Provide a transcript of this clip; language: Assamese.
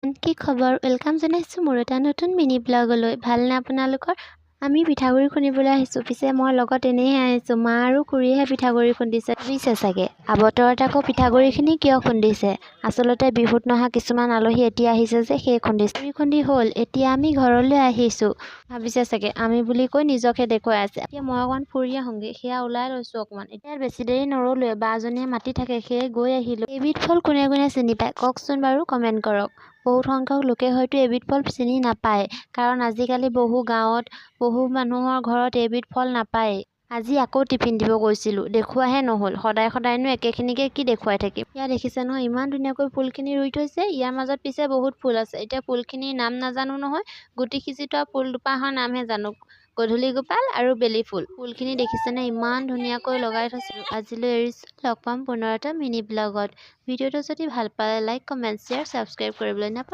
কি খবৰ? ৱেলকাম জনাইছোঁ মোৰ এটা নতুন মিনি ব্লগলৈ। ভালনে আপোনালোকৰ? আমি পিঠাগুড়ি খুন্দিবলৈ আহিছোঁ। পিছে মই লগত এনেই আহিছোঁ। মা আৰু খুৰীয়েহে পিঠাগুড়ি খুন্দিছে। ভাবিছে চাগে আবতৰত আকৌ পিঠাগুড়িখিনি কিয় খুন্দিছে? আচলতে বিহুত নহা কিছুমান আলহী এতিয়া আহিছে যে সেই খুন্দিছে। খুন্দি হ'ল। এতিয়া আমি ঘৰলৈ আহিছোঁ। ভাবিছে চাগে আমি বুলি কৈ নিজকে দেখুৱাই আছে। এতিয়া মই অকণমান ফুৰি আহোঁগৈ। সেয়া ওলাই লৈছোঁ অকণমান। এতিয়া বেছি দেৰি নৰলোৱে। বাজনীয়ে মাতি থাকে সেয়ে গৈ আহিলোঁ। এবিধ ফল কোনে কোনে চিনি পায় কওকচোন বাৰু কমেণ্ট কৰক। বহুত সংখ্যক লোকে হয়তো এবিধ ফল চিনি নাপায়, কাৰণ আজিকালি বহু গাঁৱত বহু মানুহৰ ঘৰত এবিধ ফল নাপায়। আজি আকৌ টিফিন দিব গৈছিলোঁ, দেখুৱাহে নহ'ল। সদায় সদায়নো একেখিনিকে কি দেখুৱাই থাকিম। ইয়াত দেখিছে নহয় ইমান ধুনীয়াকৈ ফুলখিনি ৰুই থৈছে। ইয়াৰ মাজত পিছে বহুত ফুল আছে। এতিয়া ফুলখিনিৰ নাম নাজানো নহয়, গুটি সিঁচি থোৱা ফুল দুপাহৰ নামহে জানো। গধূলি গোপাল আৰু বেলি ফুল। ফুলখিনি দেখিছেনে ইমান ধুনীয়াকৈ লগাই থৈছে। আজিলৈ এৰিছোঁ। লগ পাম পুনৰ এটা মিনি ব্লগত। ভিডিঅ'টো যদি ভাল পালে লাইক, কমেণ্ট, শ্বেয়াৰ, ছাবস্ক্ৰাইব কৰিবলৈ নাপাহৰিব।